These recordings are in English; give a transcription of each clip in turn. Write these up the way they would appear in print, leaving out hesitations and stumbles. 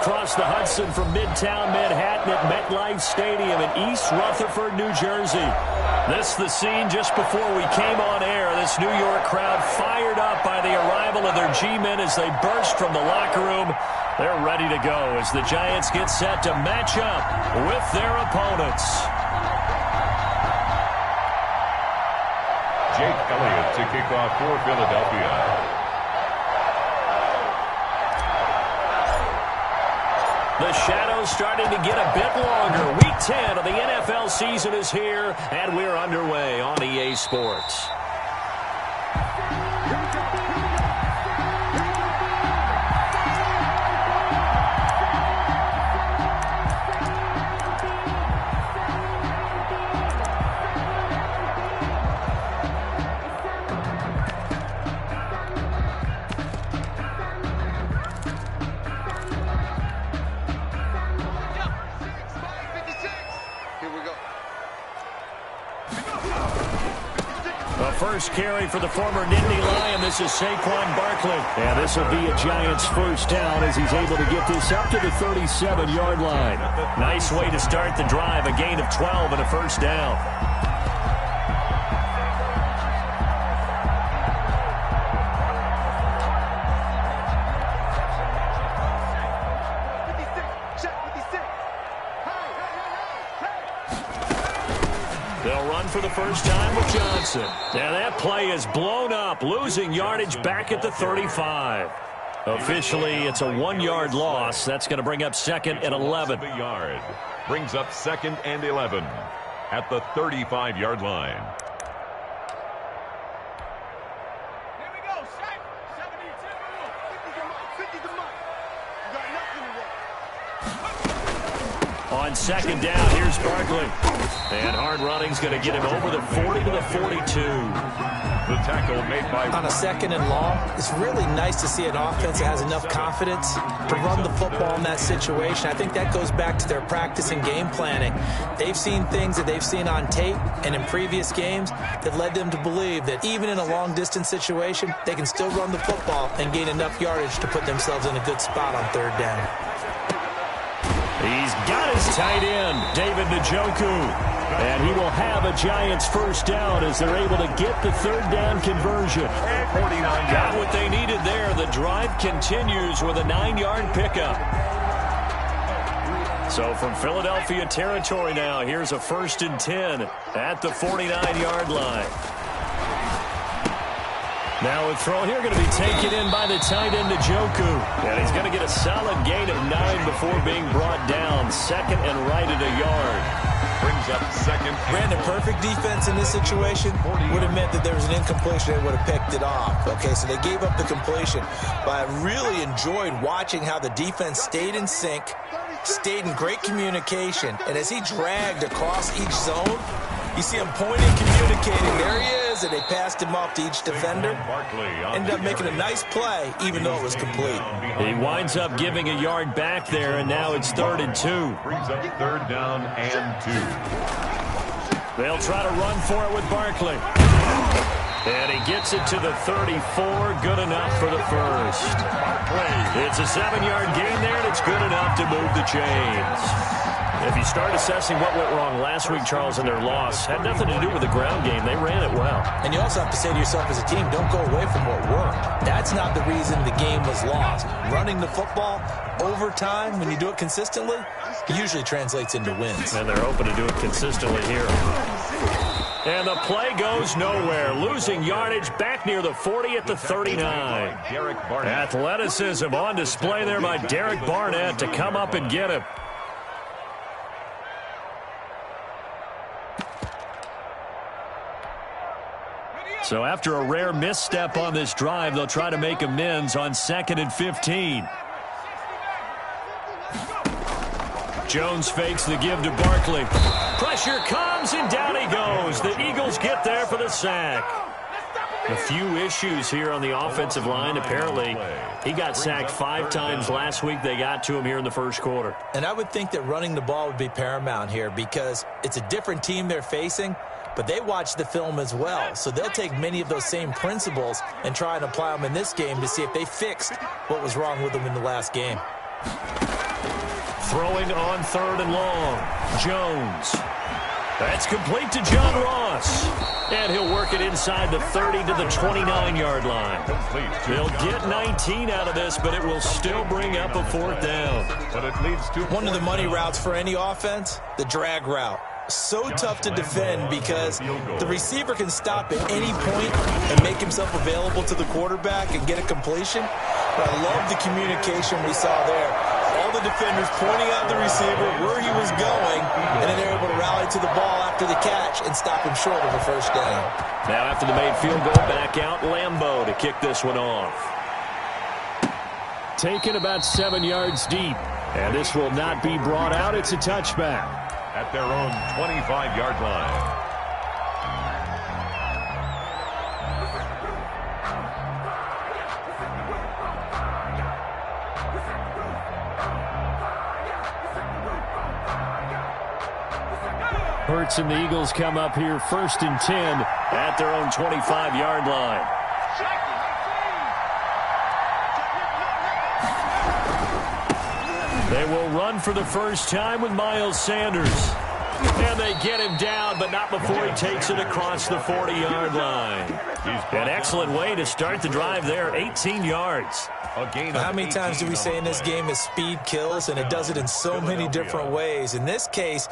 across the Hudson from Midtown Manhattan at MetLife Stadium in East Rutherford, New Jersey. This the scene just before we came on air. This New York crowd fired up by the arrival of their G-men as they burst from the locker room. They're ready to go as the Giants get set to match up with their opponents. Jake Elliott to kick off for Philadelphia. The shadow's starting to get a bit longer. Week 10 of the NFL season is here, and we're underway on EA Sports. First carry for the former Nittany Lion. This is Saquon Barkley. And this will be a Giants first down as he's able to get this up to the 37-yard line. Nice way to start the drive. A gain of 12 and a first down. For the first time with Johnson. Now that play is blown up, losing yardage back at the 35. Officially, it's a 1-yard loss. That's going to bring up 2nd and 11. Brings up 2nd and 11 at the 35-yard line. Here we go, 72. On second down, here's Barkley. And hard running's going to get him over the 40 to the 42. The tackle made by... On a 2nd and long, it's really nice to see an offense that has enough confidence to run the football in that situation. I think that goes back to their practice and game planning. They've seen things that they've seen on tape and in previous games that led them to believe that even in a long-distance situation, they can still run the football and gain enough yardage to put themselves in a good spot on 3rd down. He's got his tight end, David Njoku. And he will have a Giants first down as they're able to get the 3rd down conversion. Got what they needed there. The drive continues with a 9-yard pickup. So from Philadelphia territory now, here's a 1st and 10 at the 49-yard line. Now a throw here going to be taken in by the tight end Njoku. And he's going to get a solid gain of 9 before being brought down. 2nd and right at a yard. Brings up 2nd. Brandon, perfect defense in this situation would have meant that there was an incompletion. They would have picked it off. Okay, so they gave up the completion. But I really enjoyed watching how the defense stayed in sync, stayed in great communication. And as he dragged across each zone, you see him pointing, communicating. There he is, and they passed him off to each defender. Ended up making a nice play, even though it was complete. He winds up giving a yard back there, and now it's 3rd and 2. Brings up 3rd down and 2. They'll try to run for it with Barkley. And he gets it to the 34. Good enough for the first. It's a 7-yard gain there, and it's good enough to move the chains. If you start assessing what went wrong last week, Charles, in their loss, had nothing to do with the ground game. They ran it well. And you also have to say to yourself as a team, don't go away from what worked. That's not the reason the game was lost. Running the football over time, when you do it consistently, it usually translates into wins. And they're hoping to do it consistently here. And the play goes nowhere. Losing yardage back near the 40 at the 39. Athleticism on display there by Derek Barnett to come up and get him. So after a rare misstep on this drive, they'll try to make amends on 2nd and 15. Jones fakes the give to Barkley. Pressure comes, and down he goes. The Eagles get there for the sack. A few issues here on the offensive line. Apparently, he got sacked 5 times last week. They got to him here in the first quarter. And I would think that running the ball would be paramount here because it's a different team they're facing, but they watch the film as well. So they'll take many of those same principles and try and apply them in this game to see if they fixed what was wrong with them in the last game. Throwing on 3rd and long. Jones. That's complete to John Ross. And he'll work it inside the 30 to the 29-yard line. They'll get 19 out of this, but it will still bring up a 4th down. But it leads to one of the money routes for any offense, the drag route. So tough to defend because the receiver can stop at any point and make himself available to the quarterback and get a completion. But I love the communication we saw there. All the defenders pointing out the receiver where he was going, and then they're able to rally to the ball after the catch and stop him short of a 1st down. Now after the made field goal, back out Lambeau to kick this one off. Taken about 7 yards deep, and this will not be brought out. It's a touchback. At their own 25-yard line. Hurts and the Eagles come up here 1st and 10 at their own 25-yard line. They will run for the first time with Miles Sanders. And they get him down, but not before he takes it across the 40-yard line. An excellent way to start the drive there, 18 yards. How many times do we say in this game that speed kills, and it does it in so many different ways? In this case,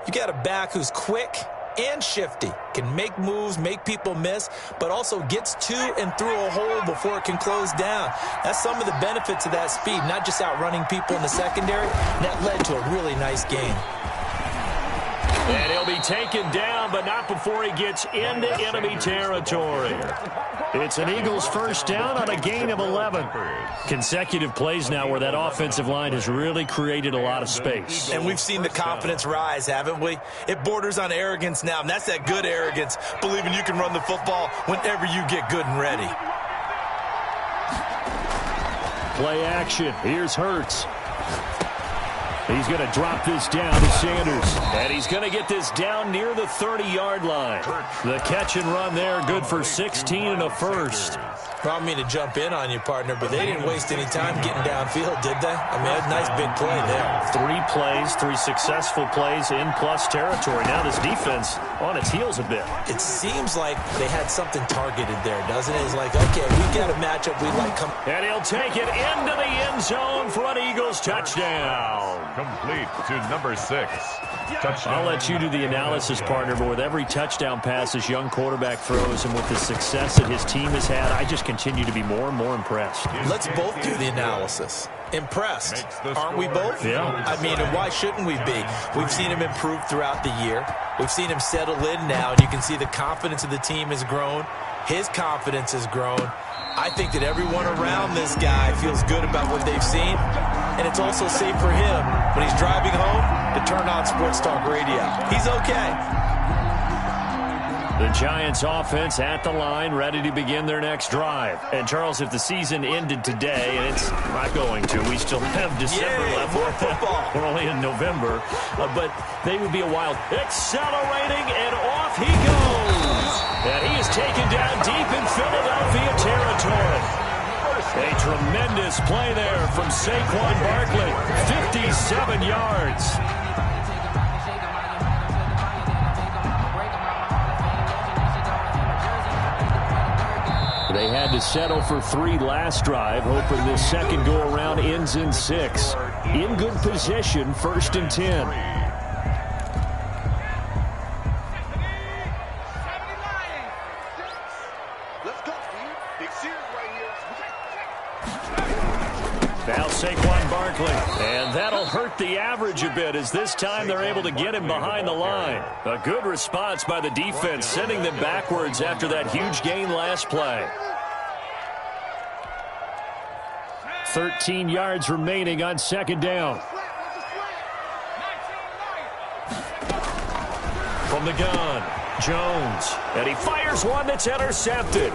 you got a back who's quick and shifty, can make moves, make people miss, but also gets to and through a hole before it can close down. That's some of the benefits of that speed, not just outrunning people in the secondary. That led to a really nice game. And he'll be taken down, but not before he gets into enemy territory. It's an Eagles 1st down on a gain of 11. Consecutive plays now where that offensive line has really created a lot of space. And we've seen the confidence rise, haven't we? It borders on arrogance now, and that's that good arrogance, believing you can run the football whenever you get good and ready. Play action. Here's Hurts. He's going to drop this down to Sanders. And he's going to get this down near the 30-yard line. The catch and run there, good for 16 and a 1st. I don't mean to jump in on you, partner, but they didn't waste any time getting downfield, did they? I mean, a nice big play there. 3 plays, 3 successful plays in plus territory. Now this defense on its heels a bit. It seems like they had something targeted there, doesn't it? It's like, okay, we got a matchup we like. And he'll take it into the end zone for an Eagles touchdown. Complete to number 6. Touchdown. I'll let you do the analysis, partner, but with every touchdown pass this young quarterback throws and with the success that his team has had, I just continue to be more and more impressed. Let's both do the analysis. Impressed, aren't we both? Yeah. I mean, and why shouldn't we be? We've seen him improve throughout the year. We've seen him settle in now, and you can see the confidence of the team has grown. His confidence has grown. I think that everyone around this guy feels good about what they've seen, and it's also safe for him when he's driving home to turn on Sports Talk Radio. He's okay. The Giants offense at the line, ready to begin their next drive. And, Charles, if the season ended today, and it's not going to, we still have December left. More football. We're only in November. But they would be a wild accelerating, and off he goes. And he is taken down deep in Philadelphia territory. A tremendous play there from Saquon Barkley, 57 yards. They had to settle for 3 last drive, hoping this second go-around ends in 6. In good position, 1st and 10. Now Saquon Barkley, and that'll hurt the average a bit as this time they're able to get him behind the line. A good response by the defense, sending them backwards after that huge gain last play. 13 yards remaining on 2nd down. From the gun, Jones, and he fires one that's intercepted.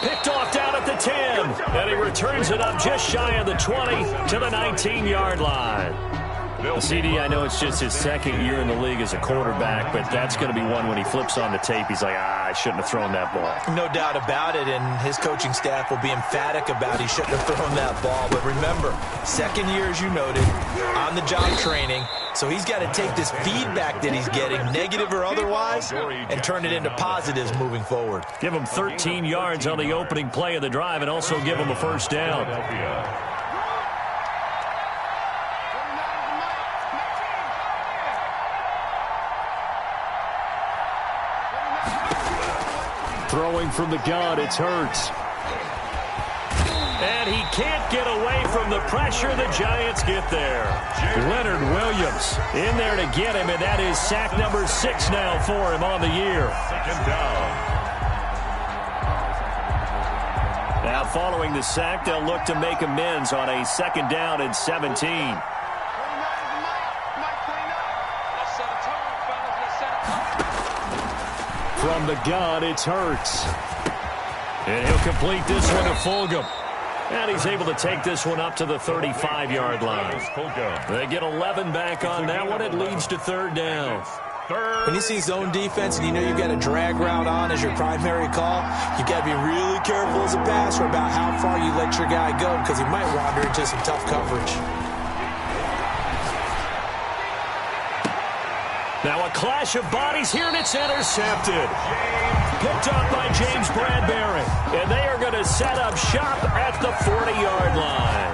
Picked off down at the 10, and he returns it up just shy of the 20 to the 19-yard line. CD, I know it's just his second year in the league as a quarterback, but that's going to be one when he flips on the tape, he's like, I shouldn't have thrown that ball. No doubt about it, and his coaching staff will be emphatic about he shouldn't have thrown that ball. But remember, second year, as you noted, on-the-job training, so he's got to take this feedback that he's getting, negative or otherwise, and turn it into positives moving forward. Give him 13 yards on the opening play of the drive and also give him a first down. Throwing from the gun, it's Hurts. And he can't get away from the pressure. The Giants get there. Leonard Williams in there to get him, and that is sack number 6 now for him on the year. Second down. Now following the sack, they'll look to make amends on a second down and 17. From the gun, it's Hurts. And he'll complete this one to Fulgham. And he's able to take this one up to the 35-yard line. They get 11 back on that one. It leads to third down. When you see zone defense and you know you've got a drag route on as your primary call, you've got to be really careful as a passer about how far you let your guy go because he might wander into some tough coverage. Now a clash of bodies here, and it's intercepted. Picked up by James Bradbury. And they are going to set up shop at the 40-yard line.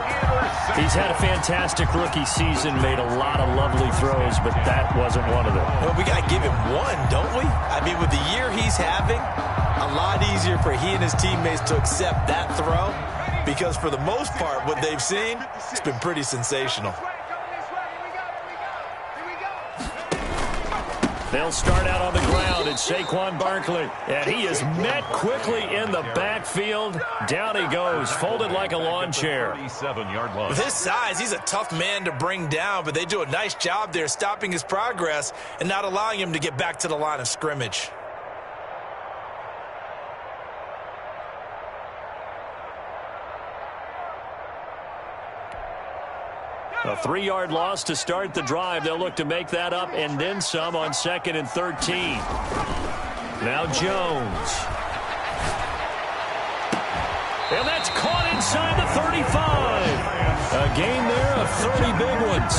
He's had a fantastic rookie season, made a lot of lovely throws, but that wasn't one of them. Well, we got to give him one, don't we? I mean, with the year he's having, a lot easier for he and his teammates to accept that throw because for the most part, what they've seen, it's been pretty sensational. They'll start out on the ground. It's Saquon Barkley. And he is met quickly in the backfield. Down he goes, folded like a lawn chair. 37-yard line. With his size, he's a tough man to bring down, but they do a nice job there stopping his progress and not allowing him to get back to the line of scrimmage. A 3-yard loss to start the drive. They'll look to make that up and then some on 2nd and 13. Now Jones. And that's caught inside the 35. A gain there of 30 big ones.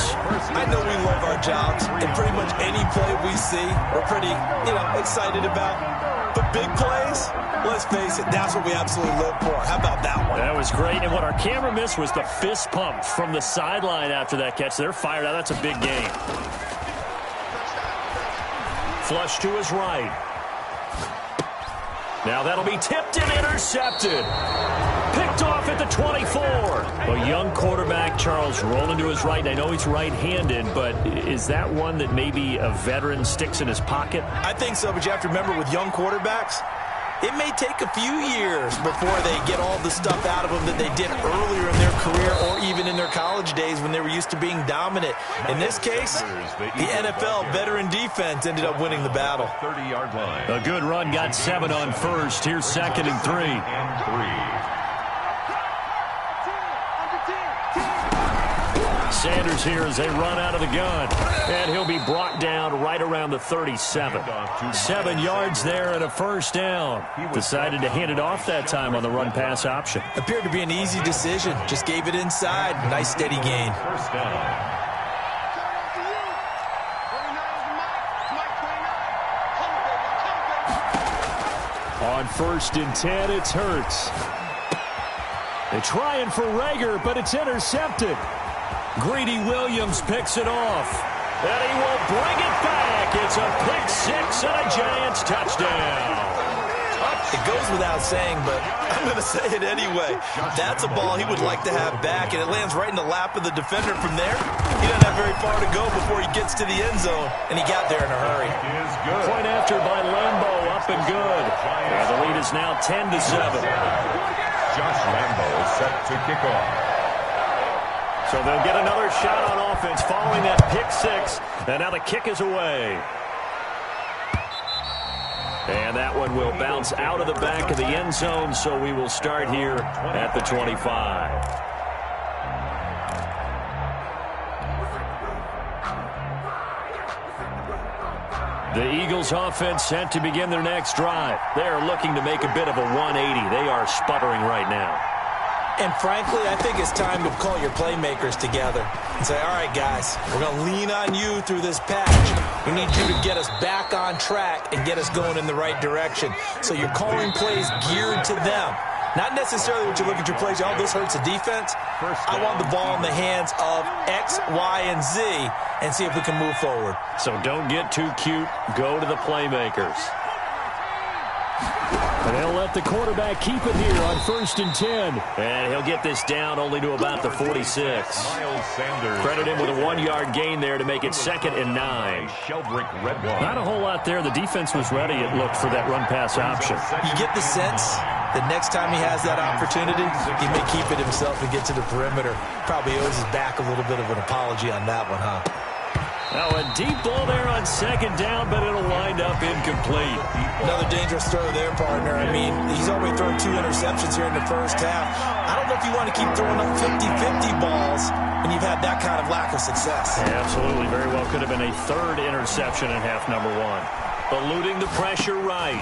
I know we love our jobs, and pretty much any play we see, we're pretty, excited about. But big plays, let's face it, that's what we absolutely live for. How about that one? That was great, and what our camera missed was the fist pump from the sideline after that catch. They're fired out. That's a big gain. Flush to his right. Now that'll be tipped and intercepted. Picked off at the 24. A young quarterback, Charles, rolling to his right. I know he's right-handed, but is that one that maybe a veteran sticks in his pocket? I think so, but you have to remember with young quarterbacks, it may take a few years before they get all the stuff out of them that they did earlier in their career or even in their college days when they were used to being dominant. In this case, the NFL veteran defense ended up winning the battle. 30-yard line. A good run, got 7 on first. Here's 2nd and 3. Sanders here as they run out of the gun. And he'll be brought down right around the 37. 7 yards there and a first down. Decided to hand it off that time on the run-pass option. Appeared to be an easy decision. Just gave it inside. Nice steady gain. First down. On 1st and 10, it's Hurts. They're trying for Rager, but it's intercepted. Greedy Williams picks it off. And he will bring it back. It's a pick 6 and a Giants touchdown. It goes without saying, but I'm going to say it anyway. That's a ball he would like to have back, and it lands right in the lap of the defender from there. He doesn't have very far to go before he gets to the end zone, and he got there in a hurry. Point after by Lambo, up and good. And the lead is now 10-7. Josh Lambo is set to kick off. So they'll get another shot on offense following that pick 6. And now the kick is away. And that one will bounce out of the back of the end zone, so we will start here at the 25. The Eagles offense set to begin their next drive. They are looking to make a bit of a 180. They are sputtering right now. And frankly, I think it's time to call your playmakers together and say, all right, guys, we're going to lean on you through this patch. We need you to get us back on track and get us going in the right direction. So you're calling plays geared to them. Not necessarily what you look at your plays, oh, this hurts the defense. I want the ball in the hands of X, Y, and Z and see if we can move forward. So don't get too cute. Go to the playmakers. And they'll let the quarterback keep it here on 1st and 10. And he'll get this down only to about the 46. Credit him with a 1-yard gain there to make it 2nd and 9. Not a whole lot there. The defense was ready, it looked, for that run-pass option. You get the sense that next time he has that opportunity, he may keep it himself and get to the perimeter. Probably owes his back a little bit of an apology on that one, huh? Now a deep ball there on 2nd down, but it'll wind up incomplete. Another dangerous throw there, partner. I mean, he's already thrown 2 interceptions here in the first half. I don't know if you want to keep throwing up 50-50 balls when you've had that kind of lack of success. Yeah, absolutely. Very well could have been a 3rd interception in half number 1. Eluding the pressure right.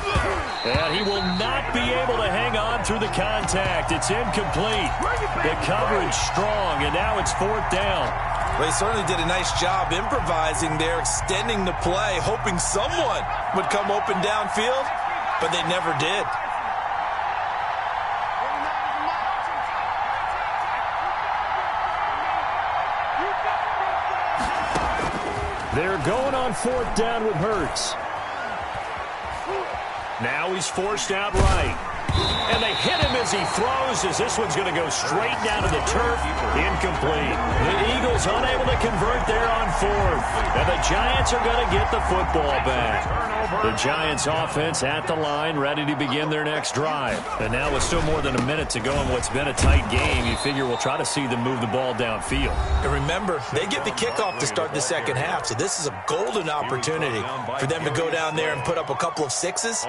And he will not be able to hang on through the contact. It's incomplete. The coverage strong, and now it's 4th down. Well, he certainly did a nice job improvising there, extending the play, hoping someone would come open downfield, but they never did. They're going on 4th down with Hurts. Now he's forced out right. And they hit him as he throws, as this one's going to go straight down to the turf. Incomplete. The Eagles unable to convert there on 4th. And the Giants are going to get the football back. The Giants offense at the line, ready to begin their next drive. And now with still more than a minute to go in what's been a tight game, you figure we'll try to see them move the ball downfield. And remember, they get the kickoff to start the second half, so this is a golden opportunity for them to go down there and put up a couple of 6s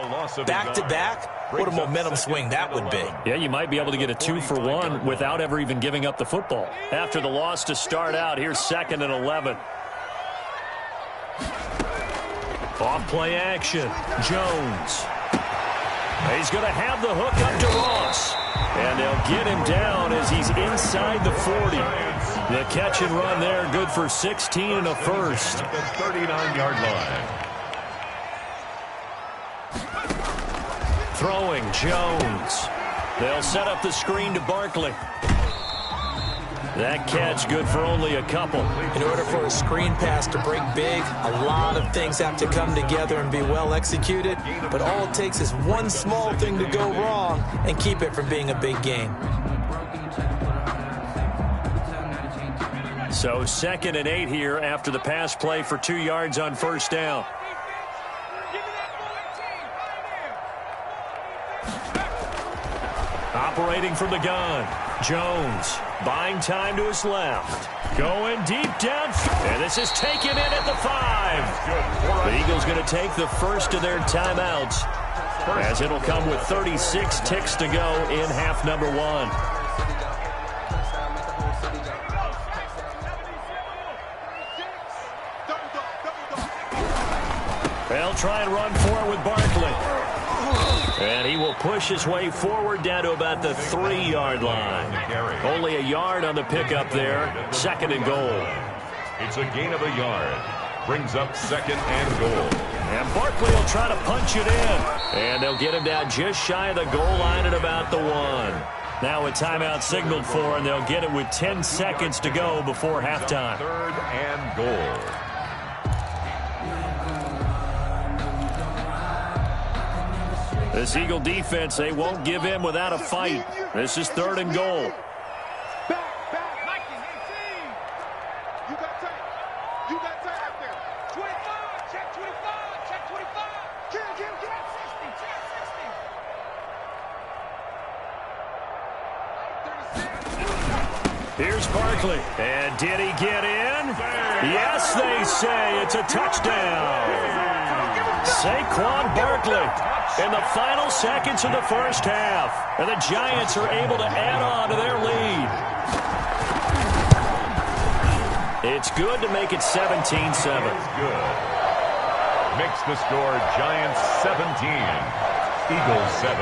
back-to-back. What a momentum swing that would be. Yeah, you might be able to get a 2-for-1 without ever even giving up the football. After the loss to start out, here's 2nd and 11. Off-play action. Jones. He's going to have the hook up to Ross. And they'll get him down as he's inside the 40. The catch and run there, good for 16 and a first. At the 39-yard line. Throwing, Jones. They'll set up the screen to Barkley. That catch good for only a couple. In order for a screen pass to break big, a lot of things have to come together and be well executed. But all it takes is one small thing to go wrong and keep it from being a big game. So 2nd and 8 here after the pass play for 2 yards on 1st down. Operating from the gun, Jones buying time to his left. Going deep down, and this is taken in at the 5. The Eagles going to take the first of their timeouts, as it'll come with 36 ticks to go in half number 1. They'll try and run for it with Barkley. And he will push his way forward down to about the 3-yard line. Only a yard on the pickup there. 2nd and goal. It's a gain of a yard. Brings up 2nd and goal. And Barkley will try to punch it in. And they'll get him down just shy of the goal line at about the 1. Now a timeout signaled for, and they'll get it with 10 seconds to go before halftime. 3rd and goal. This Eagle defense, they won't give in without a fight. This is 3rd and goal. You got time up there. 25, check 25, check 25. Get 60, 60. Here's Barkley. And did he get in? Yes, they say it's a touchdown. Saquon Barkley in the final seconds of the first half. And the Giants are able to add on to their lead. It's good to make it 17-7. Good. Makes the score Giants 17, Eagles 7.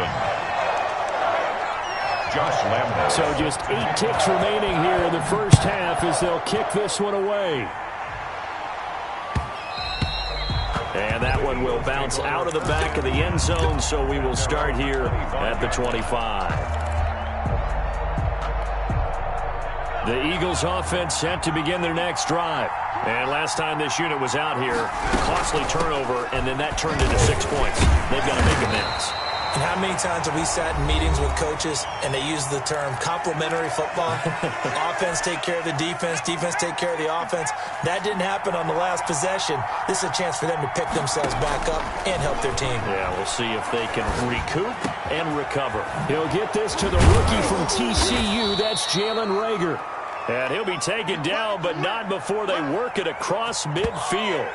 Josh Lambo. So just 8 ticks remaining here in the first half as they'll kick this one away. And that one will bounce out of the back of the end zone, so we will start here at the 25. The Eagles offense set to begin their next drive. And last time this unit was out here, costly turnover, and then that turned into 6 points. They've got to make amends. And how many times have we sat in meetings with coaches and they use the term complementary football? Offense take care of the defense, defense take care of the offense. That didn't happen on the last possession. This is a chance for them to pick themselves back up and help their team. Yeah, we'll see if they can recoup and recover. He'll get this to the rookie from TCU. That's Jalen Reagor. And he'll be taken down, but not before they work it across midfield.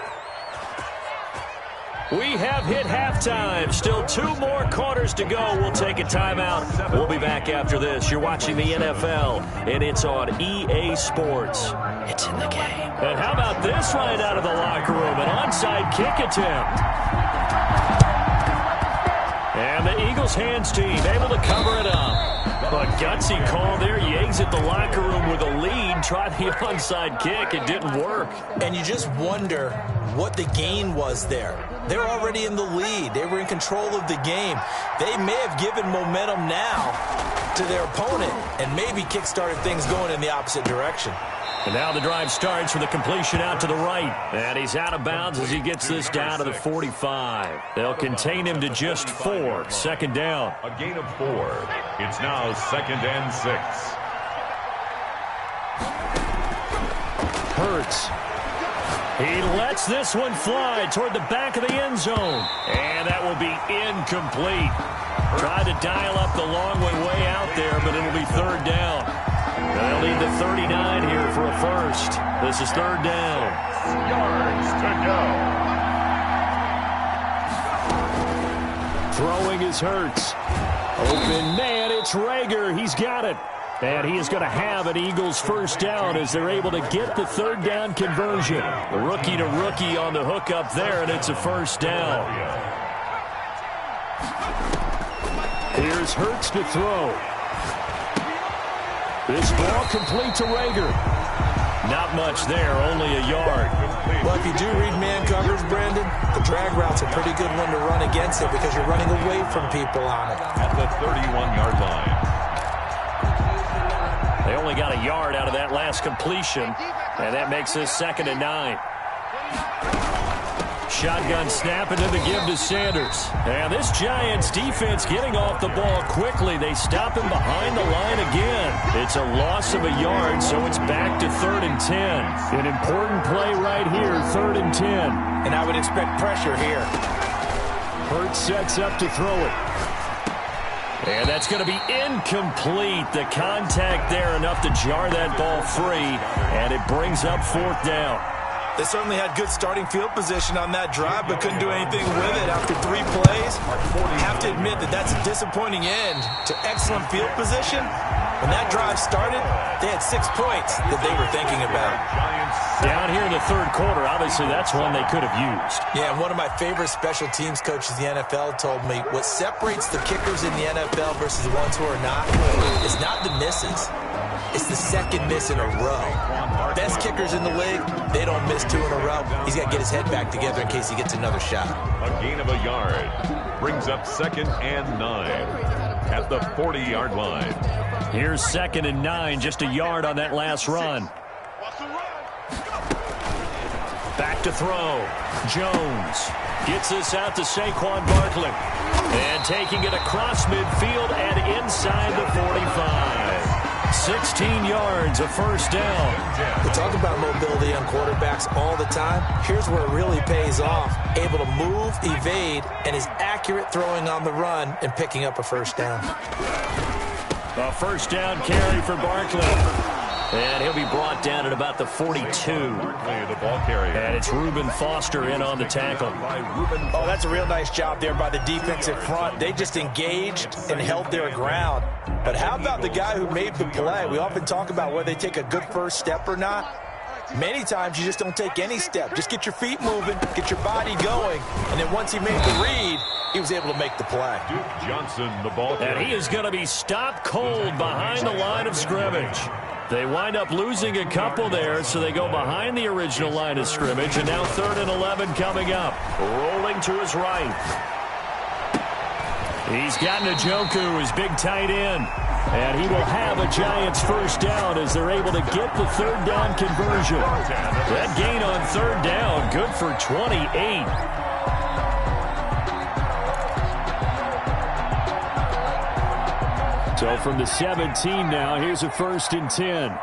We have hit halftime. Still 2 more quarters to go. We'll take a timeout. We'll be back after this. You're watching the NFL, and it's on EA Sports. It's in the game. And how about this right out of the locker room? An onside kick attempt. And the Eagles hands team able to cover it up. A gutsy call there. You exit the locker room with a lead. Try the onside kick. It didn't work. And you just wonder what the gain was there. They're already in the lead. They were in control of the game. They may have given momentum now to their opponent and maybe kick-started things going in the opposite direction. And now the drive starts with a completion out to the right. And he's out of bounds as he gets this down to the 45. They'll contain him to just 4. Second down. A gain of 4. It's now 2nd and 6. Hurts. He lets this one fly toward the back of the end zone. And that will be incomplete. Tried to dial up the long one way out there, but it'll be 3rd down. They'll need the 39 here for a first. This is 3rd down. 6 yards to go. Throwing is Hurts. Open man, it's Reagor. He's got it. And he is going to have an Eagles first down as they're able to get the 3rd down conversion. The rookie to rookie on the hook up there, and it's a first down. Here's Hurts to throw. This ball complete to Reagor. Not much there, only a yard. Well, if you do read man coverage, Brandon, the drag route's a pretty good one to run against it because you're running away from people on it. At the 31-yard line. They only got a yard out of that last completion, and that makes this 2nd and 9. Shotgun snap into the give to Sanders. And this Giants defense getting off the ball quickly. They stop him behind the line again. It's a loss of a yard, so it's back to 3rd and 10. An important play right here, 3rd and 10. And I would expect pressure here. Hurts sets up to throw it. And that's going to be incomplete. The contact there enough to jar that ball free, and it brings up 4th down. They certainly had good starting field position on that drive, but couldn't do anything with it after 3 plays. Have to admit that that's a disappointing end to excellent field position. When that drive started, they had 6 points that they were thinking about. Down here in the 3rd quarter, obviously that's one they could have used. Yeah, and one of my favorite special teams coaches in the NFL told me what separates the kickers in the NFL versus the ones who are not is not the misses. It's the 2nd miss in a row. Best kickers in the league, they don't miss 2 in a row. He's got to get his head back together in case he gets another shot. A gain of a yard brings up 2nd and 9 at the 40-yard line. Here's 2nd and 9, just a yard on that last run. Back to throw. Jones gets this out to Saquon Barkley. And taking it across midfield and inside the 45. 16 yards, a first down. We talk about mobility on quarterbacks all the time. Here's where it really pays off. Able to move, evade, and is accurate throwing on the run and picking up a first down. A first down carry for Barkley. And he'll be brought down at about the 42. The ball carrier. And it's Reuben Foster in on the tackle. Oh, that's a real nice job there by the defensive front. They just engaged and held their ground. But how about the guy who made the play? We often talk about whether they take a good first step or not. Many times you just don't take any step. Just get your feet moving, get your body going, and then once he made the read, he was able to make the play. Duke Johnson, the ball carrier. And he is going to be stopped cold behind the line of scrimmage. They wind up losing a couple there, so they go behind the original line of scrimmage, and now 3rd and 11 coming up. Rolling to his right. He's got Njoku, his big tight end. And he will have a Giants first down as they're able to get the 3rd down conversion. That gain on 3rd down, good for 28. So from the 17 now, here's a 1st and 10.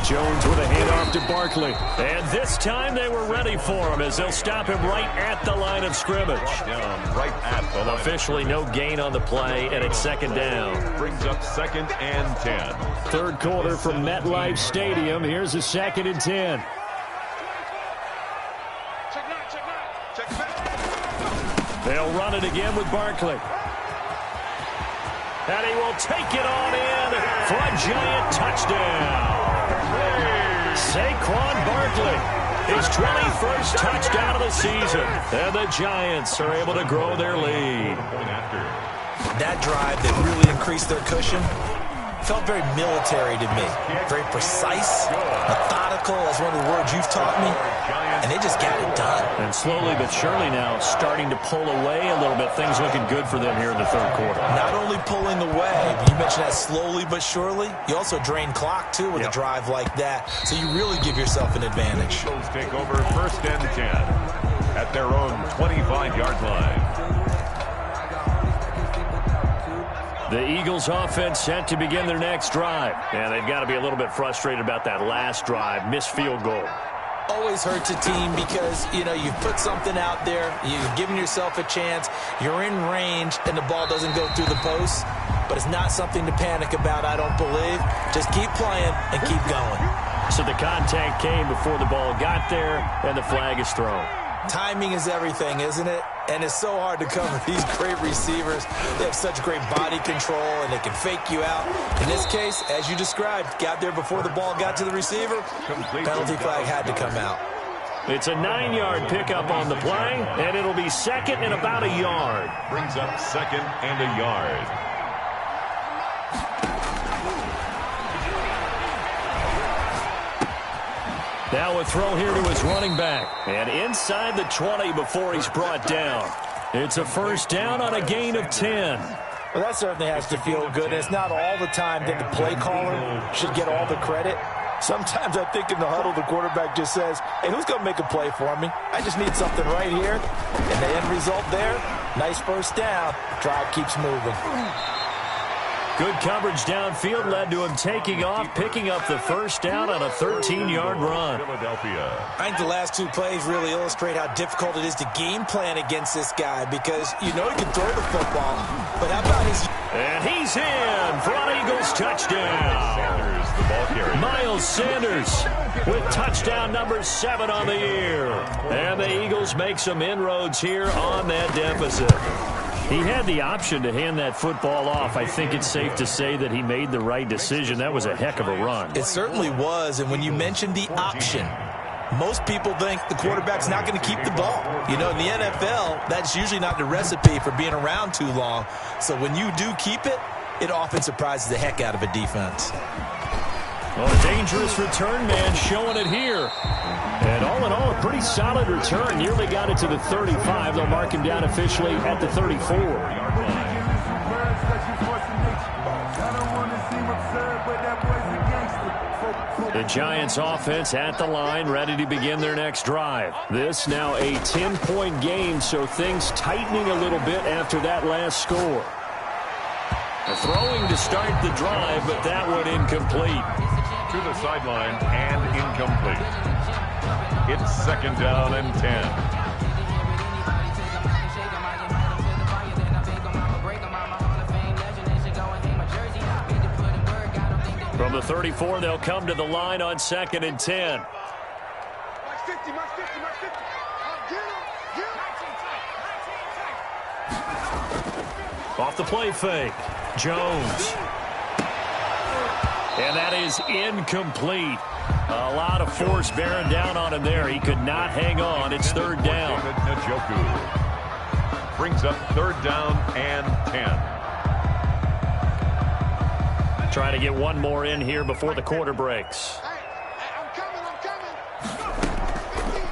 Jones with a handoff to Barkley. And this time they were ready for him as they'll stop him right at the line of scrimmage. Down right at the line. Officially no gain on the play, and it's 2nd down. Brings up 2nd and 10. 3rd quarter from MetLife Stadium. Here's a 2nd and 10. They'll run it again with Barkley. And he will take it on in for a Giant touchdown. Saquon Barkley, his 21st touchdown of the season. And the Giants are able to grow their lead. That drive that really increased their cushion felt very military to me. Very precise, methodical, that's one of the words you've taught me. And they just got it done. And slowly but surely now starting to pull away a little bit. Things looking good for them here in the 3rd quarter. Not only pulling away, but you mentioned that slowly but surely. You also drain clock, too, with a drive like that. So you really give yourself an advantage. Eagles take over 1st and 10 at their own 25-yard line. The Eagles offense set to begin their next drive. And they've got to be a little bit frustrated about that last drive. Missed field goal. Always hurts a team because, you know, you've put something out there, you've given yourself a chance, you're in range, and the ball doesn't go through the post. But it's not something to panic about, I don't believe. Just keep playing and keep going. So the contact came before the ball got there, and the flag is thrown. Timing is everything, isn't it? And it's so hard to cover these great receivers. They have such great body control, and they can fake you out. In this case, as you described, got there before the ball got to the receiver. Penalty flag had to come out. It's a 9-yard pickup on the play, and it'll be 2nd and about a yard. Brings up 2nd and a yard. Now a throw here to his running back. And inside the 20 before he's brought down. It's a 1st down on a gain of 10. Well, that certainly has to feel good. And it's not all the time that the play caller should get all the credit. Sometimes I think in the huddle, the quarterback just says, hey, who's going to make a play for me? I just need something right here. And the end result there, nice 1st down. Drive keeps moving. Good coverage downfield led to him taking off, picking up the 1st down on a 13-yard run. Philadelphia. I think the last 2 plays really illustrate how difficult it is to game plan against this guy because you know he can throw the football, but how about his... And he's in for an Eagles touchdown. Sanders, the ball carrier. Miles Sanders with touchdown number 7 on the year. And the Eagles make some inroads here on that deficit. He had the option to hand that football off. I think it's safe to say that he made the right decision. That was a heck of a run. It certainly was, and when you mentioned the option, most people think the quarterback's not going to keep the ball. You know, in the NFL, that's usually not the recipe for being around too long. So when you do keep it, it often surprises the heck out of a defense. Well, a dangerous return man showing it here. And all in all, a pretty solid return. Nearly got it to the 35. They'll mark him down officially at the 34. The Giants offense at the line, ready to begin their next drive. This now a 10-point game, so things tightening a little bit after that last score. A throwing to start the drive, but that one incomplete. To the sideline and incomplete. It's 2nd down and 10. From the 34, they'll come to the line on 2nd and 10. Off the play fake. Jones. And that is incomplete. A lot of force bearing down on him there. He could not hang on. It's third down. Brings up third down and 10. Trying to get one more in here before the quarter breaks.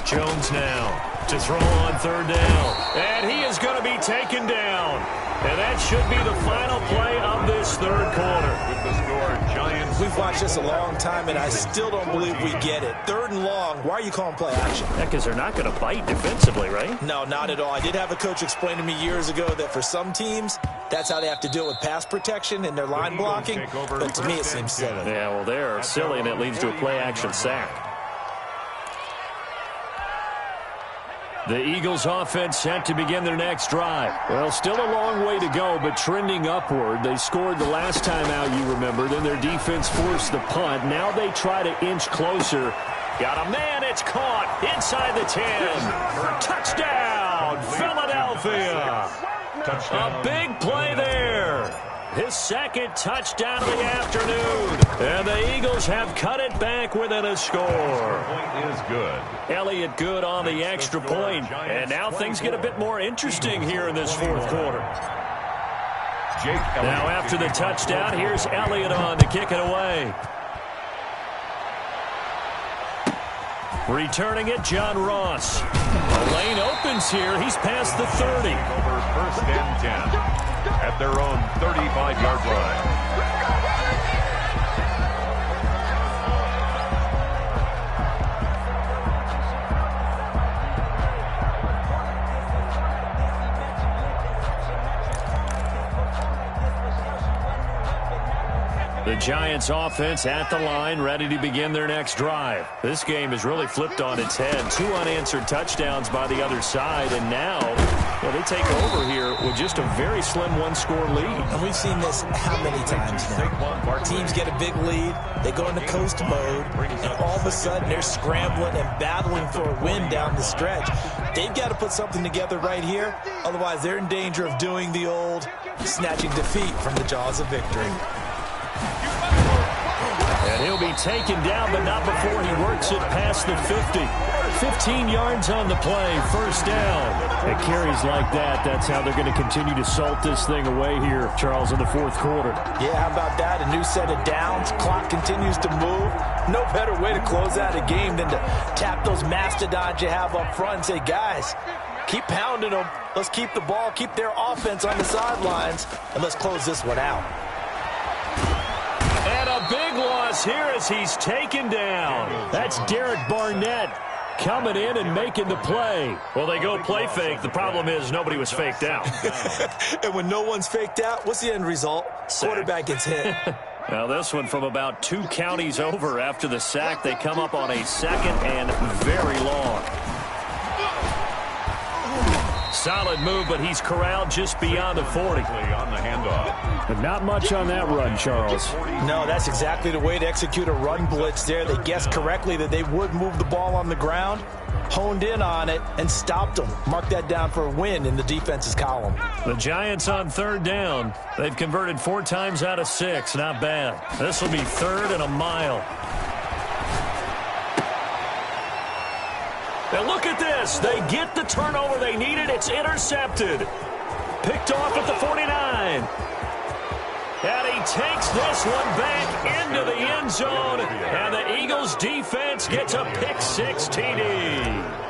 Jones now to throw on third down. And he is going to be taken down. And that should be the final play of this third quarter. With the score, Giants. We've watched this a long time, and I still don't believe we get it. Third and long, why are you calling play action? Yeah, because they're not going to bite defensively, right? No, not at all. I did have a coach explain to me years ago that for some teams, that's how they have to deal with pass protection and their line blocking. But to me, it seems silly. Yeah, well, they're silly, and it leads to a play-action sack. The Eagles offense set to begin their next drive. Well, still a long way to go, but trending upward. They scored the last time out, you remember. Then their defense forced the punt. Now they try to inch closer. Got a man. It's caught inside the 10. Touchdown, Philadelphia. Touchdown. A big play there. His second touchdown of the afternoon. And the Eagles have cut it back within a score. Point is good. Elliott good on the extra point. And now things get a bit more interesting here in this fourth quarter. Now after the touchdown, here's Elliott on to kick it away. Returning it, John Ross. The lane opens here. He's past the 30. Over first and 10. At their own 35-yard line. The Giants offense at the line, ready to begin their next drive. This game has really flipped on its head. 2 unanswered touchdowns by the other side, and now they take over here with just a very slim one-score lead. And we've seen this how many times now? Teams get a big lead, they go into coast mode, and all of a sudden they're scrambling and battling for a win down the stretch. They've got to put something together right here, otherwise they're in danger of doing the old snatching defeat from the jaws of victory. And he'll be taken down, but not before he works it past the 50. 15 yards on the play, first down. At carries like that, that's how they're going to continue to salt this thing away here, Charles, in the fourth quarter. Yeah, how about that? A new set of downs. Clock continues to move. No better way to close out a game than to tap those mastodons you have up front and say, guys, keep pounding them. Let's keep the ball, keep their offense on the sidelines, and let's close this one out. And a big loss here as he's taken down. That's Derek Barnett coming in and making the play. Well, they go play fake. The problem is nobody was faked out. And when no one's faked out, what's the end result? Sack. Quarterback gets hit. Now this one from about 2 counties over after the sack. They come up on a second and very long. Solid move, but he's corralled just beyond the 40. On the handoff. But not much on that run, Charles. No, that's exactly the way to execute a run blitz there. They guessed correctly that they would move the ball on the ground, honed in on it, and stopped them. Mark that down for a win in the defense's column. The Giants on third down. They've converted 4 times out of 6. Not bad. This will be third and a mile. And look at this. They get the turnover they needed. It's intercepted. Picked off at the 49. And he takes this one back into the end zone. And the Eagles defense gets a pick-6 TD.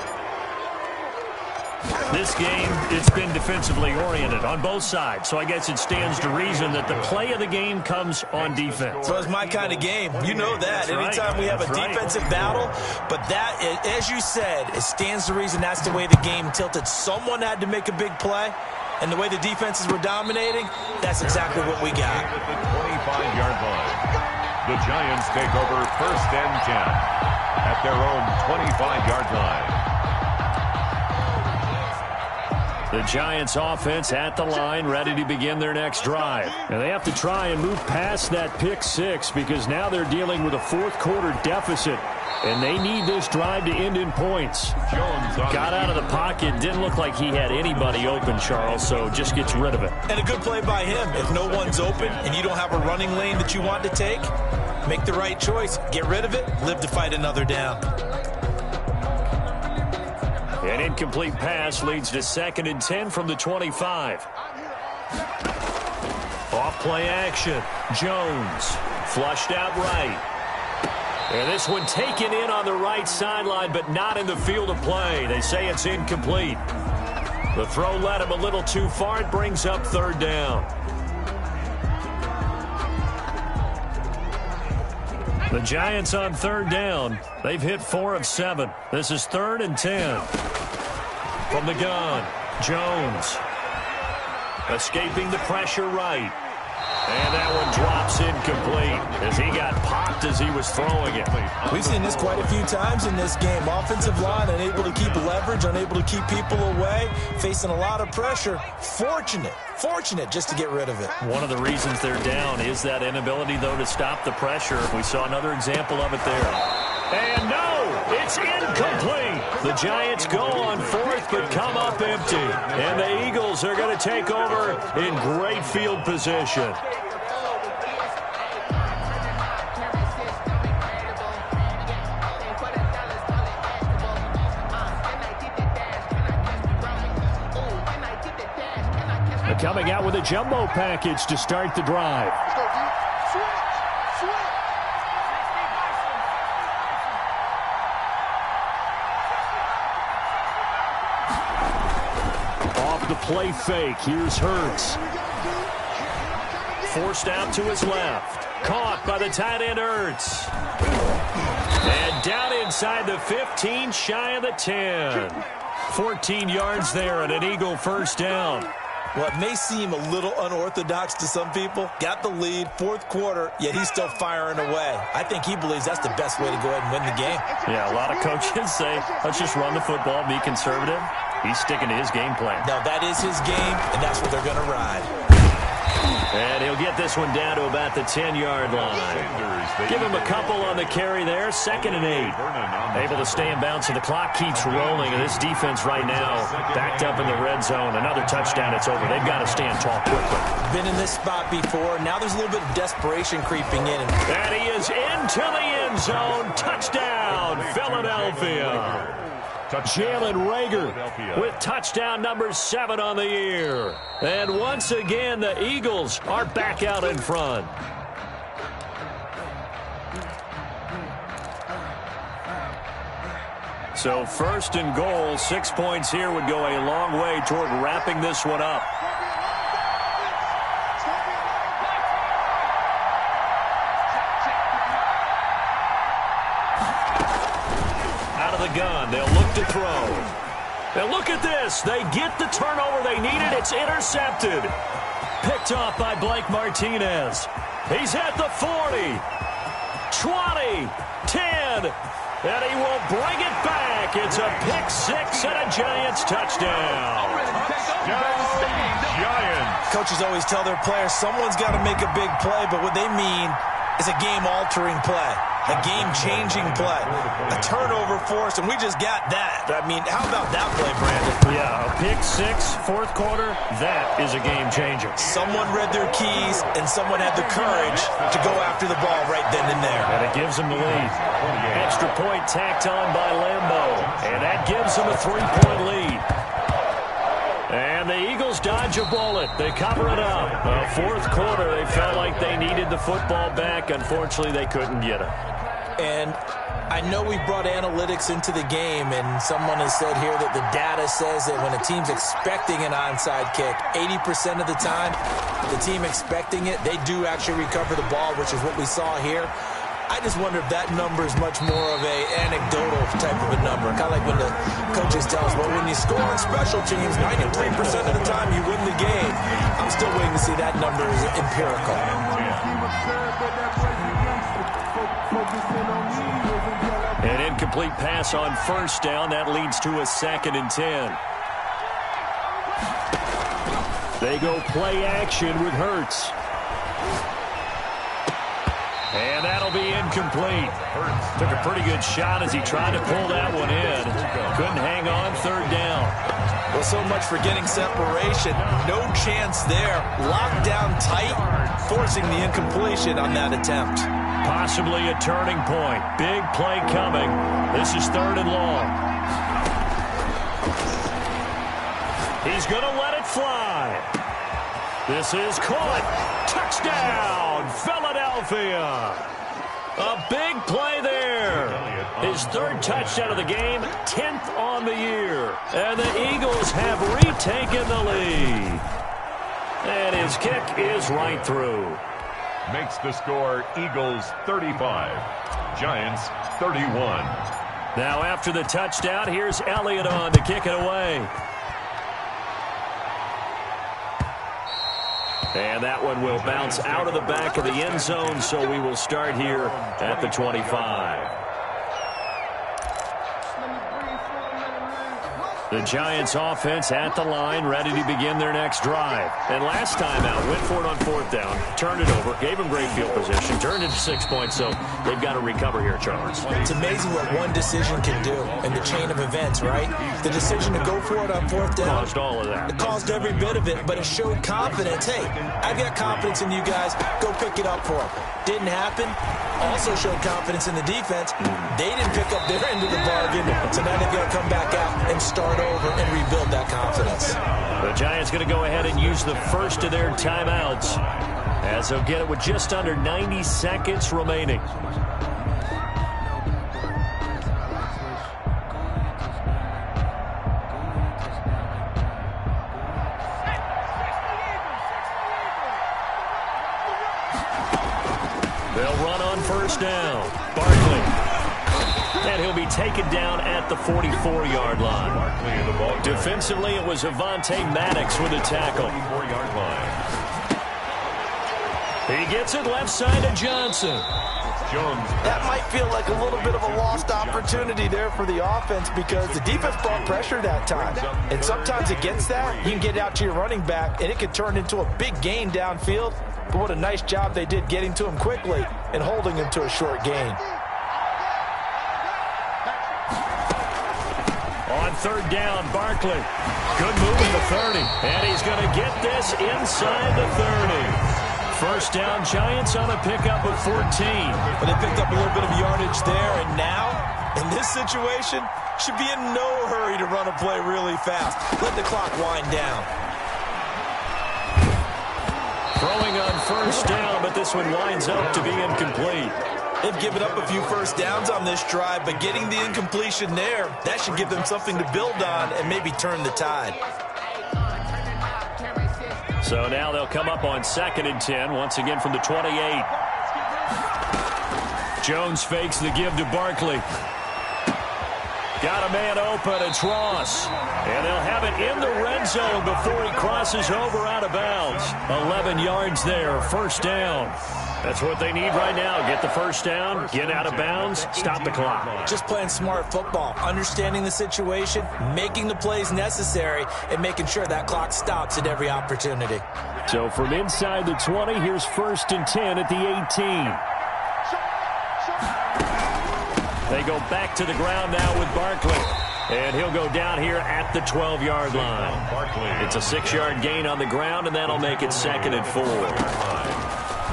This game, it's been defensively oriented on both sides. So I guess it stands to reason that the play of the game comes on defense. So it's my kind of game. You know that. That's Anytime right. we have a defensive battle. But that, as you said, it stands to reason that's the way the game tilted. Someone had to make a big play. And the way the defenses were dominating, that's exactly what we got. At the 25-yard line. The Giants take over first and 10 at their own 25-yard line. The Giants offense at the line, ready to begin their next drive. And they have to try and move past that pick-6 because now they're dealing with a fourth quarter deficit. And they need this drive to end in points. Jones got out of the pocket. Didn't look like he had anybody open, Charles, so just gets rid of it. And a good play by him. If no one's open and you don't have a running lane that you want to take, Make the right choice. Get rid of it. Live to fight another down. An incomplete pass leads to 2nd and 10 from the 25. Off play action. Jones flushed out right. And this one taken in on the right sideline, but not in the field of play. They say it's incomplete. The throw led him a little too far. It brings up 3rd down. The Giants on 3rd down. They've hit 4 of 7. This is 3rd and 10. From the gun, Jones. Escaping the pressure right. And that one drops incomplete as he got popped as he was throwing it. We've seen this quite a few times in this game. Offensive line unable to keep leverage, unable to keep people away, facing a lot of pressure. Fortunate just to get rid of it. One of the reasons they're down is that inability, though, to stop the pressure. We saw another example of it there. And no, it's incomplete. The Giants go on 4th but come up empty. And the Eagles are going to take over in great field position. They're coming out with a jumbo package to start the drive. The play fake. Here's Hurts. Forced out to his left. Caught by the tight end Hurts. And down inside the 15, shy of the 10. 14 yards there and an Eagle 1st down. What may seem a little unorthodox to some people, got the lead, 4th quarter, yet he's still firing away. I think he believes that's the best way to go ahead and win the game. Yeah, a lot of coaches say, let's just run the football, be conservative. He's sticking to his game plan. No, that is his game, and that's what they're going to ride. And he'll get this one down to about the 10-yard line. Give him a couple on the carry there. 2nd and 8. Able to stay in bounds, so the clock keeps rolling. And this defense right now backed up in the red zone. Another touchdown, it's over. They've got to stand tall quickly. Been in this spot before. Now there's a little bit of desperation creeping in. And he is into the end zone. Touchdown, Philadelphia. Jalen Reagor with touchdown number 7 on the year. And once again, the Eagles are back out in front. So 1st and goal, 6 points here would go a long way toward wrapping this one up. Gun. They'll look to throw. And look at this. They get the turnover they needed. It's intercepted. Picked off by Blake Martinez. He's at the 40, 20, 10, and he will bring it back. It's a pick 6 and a Giants touchdown. Giants. Coaches always tell their players someone's got to make a big play, but what they mean is a game-altering play. A game-changing play. A turnover force, and we just got that. I mean, how about that play, Brandon? Yeah, a pick 6, 4th quarter, that is a game-changer. Someone read their keys, and someone had the courage to go after the ball right then and there. And it gives them the lead. Extra point tacked on by Lambo, and that gives them a 3-point lead. And the Eagles dodge a bullet. They cover it up. 4th quarter, they felt like they needed the football back. Unfortunately, they couldn't get it. And I know we brought analytics into the game, and someone has said here that the data says that when a team's expecting an onside kick, 80% of the time, the team expecting it, they do actually recover the ball, which is what we saw here. I just wonder if that number is much more of a anecdotal type of a number. Kind of like when the coaches tell us, well, when you score on special teams, 93% of the time you win the game. I'm still waiting to see that number is empirical. An incomplete pass on 1st down. That leads to a 2nd and 10. They go play action with Hurts. And that'll be incomplete. Took a pretty good shot as he tried to pull that one in. Couldn't hang on 3rd down. Well, so much for getting separation. No chance there. Locked down tight, forcing the incompletion on that attempt. Possibly a turning point. Big play coming. This is 3rd and long. He's going to let it fly. This is caught. Touchdown, Philadelphia. A big play there. His 3rd touchdown of the game, 10th on the year. And the Eagles have retaken the lead. And his kick is right through. Makes the score Eagles 35, Giants 31. Now after the touchdown, here's Elliott on to kick it away. And that one will bounce out of the back of the end zone, so we will start here at the 25. The Giants offense at the line, ready to begin their next drive. And last time out, went for it on 4th down, turned it over, gave them great field position, turned it to 6 points, so they've got to recover here, Charles. It's amazing what one decision can do in the chain of events, right? The decision to go for it on 4th down. Caused all of that. It caused every bit of it, but it showed confidence. Hey, I've got confidence in you guys. Go pick it up for them. Didn't happen. Also showed confidence in the defense. They didn't pick up their end of the bargain, so now they've got to come back out and start over and rebuild that confidence. The Giants going to go ahead and use the first of their timeouts, as they'll get it with just under 90 seconds remaining. They'll run on 1st down. Barkley. And he'll be taken down at the 44-yard line. Defensively, it was Avonte Maddox with a tackle. 44-yard line. He gets it left side to Johnson. That might feel like a little bit of a lost opportunity there for the offense because the defense brought pressure that time. And sometimes against that, you can get out to your running back, and it could turn into a big gain downfield. But what a nice job they did getting to him quickly and holding him to a short gain. On 3rd down, Barkley. Good move in the 30. And he's going to get this inside the 30. 1st down, Giants on a pickup of 14. But they picked up a little bit of yardage there, and now, in this situation, should be in no hurry to run a play really fast. Let the clock wind down. Throwing on 1st down, but this one winds up to be incomplete. They've given up a few 1st downs on this drive, but getting the incompletion there, that should give them something to build on and maybe turn the tide. So now they'll come up on 2nd and 10, once again from the 28. Jones fakes the give to Barkley. Got a man open, it's Ross. And they'll have it in the red zone before he crosses over out of bounds. 11 yards there, 1st down. That's what they need right now. Get the 1st down, get out of bounds, stop the clock. Just playing smart football, understanding the situation, making the plays necessary, and making sure that clock stops at every opportunity. So from inside the 20, here's 1st and 10 at the 18. They go back to the ground now with Barkley. And he'll go down here at the 12-yard line. It's a 6-yard gain on the ground, and that'll make it 2nd and 4.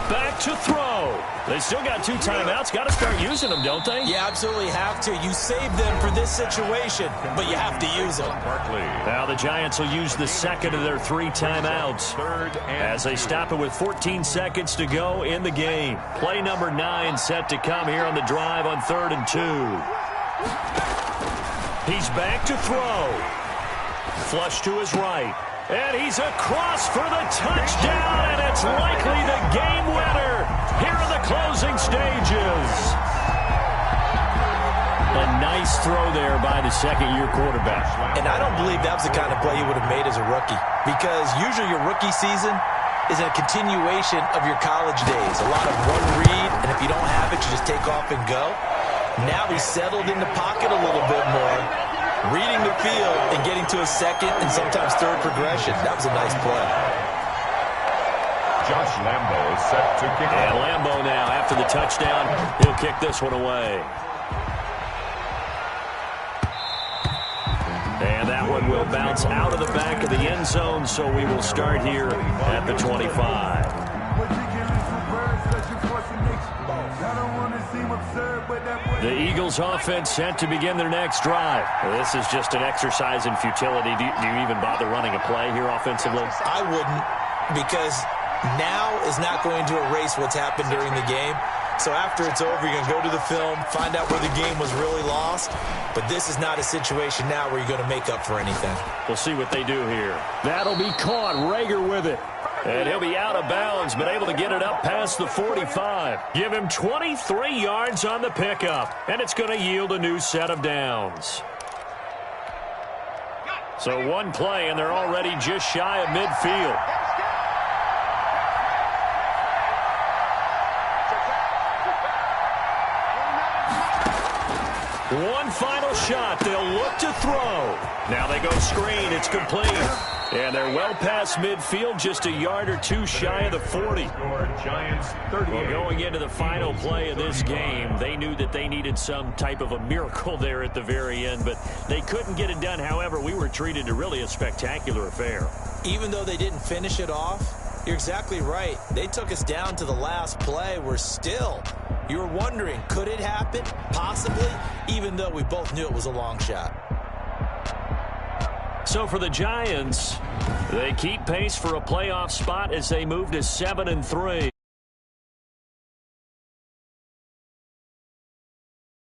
Back to throw. They still got 2 timeouts. Got to start using them, don't they? You absolutely have to. You save them for this situation, but you have to use them. Now the Giants will use the 2nd of their 3 timeouts as they stop it with 14 seconds to go in the game. Play number 9 set to come here on the drive on 3rd and 2. He's back to throw. Flush to his right. And he's across for the touchdown, and it's likely the game winner here in the closing stages. A nice throw there by the 2nd-year quarterback. And I don't believe that was the kind of play he would have made as a rookie, because usually your rookie season is a continuation of your college days. A lot of one read, and if you don't have it, you just take off and go. Now he's settled in the pocket a little bit more, reading the field and getting to a 2nd and sometimes 3rd progression. That was a nice play. Josh Lambo is set to kick. And Lambo now, after the touchdown, he'll kick this one away. And that one will bounce out of the back of the end zone, so we will start here at the 25. The Eagles offense set to begin their next drive. This is just an exercise in futility. Do you even bother running a play here offensively? I wouldn't, because now is not going to erase what's happened during the game. So after it's over, you're going to go to the film, find out where the game was really lost. But this is not a situation now where you're going to make up for anything. We'll see what they do here. That'll be caught. Rager with it. And he'll be out of bounds, but able to get it up past the 45. Give him 23 yards on the pickup, and it's going to yield a new set of downs. So one play, and they're already just shy of midfield. One final shot. They'll look to throw. Now they go screen. It's complete. And they're well past midfield, just a yard or two shy of the 40. Giants 38. Well, going into the final play of this game, they knew that they needed some type of a miracle there at the very end, but they couldn't get it done. However, we were treated to really a spectacular affair. Even though they didn't finish it off, you're exactly right. They took us down to the last play. We're still, you were wondering, could it happen? Possibly, even though we both knew it was a long shot. So for the Giants, they keep pace for a playoff spot as they move to 7-3.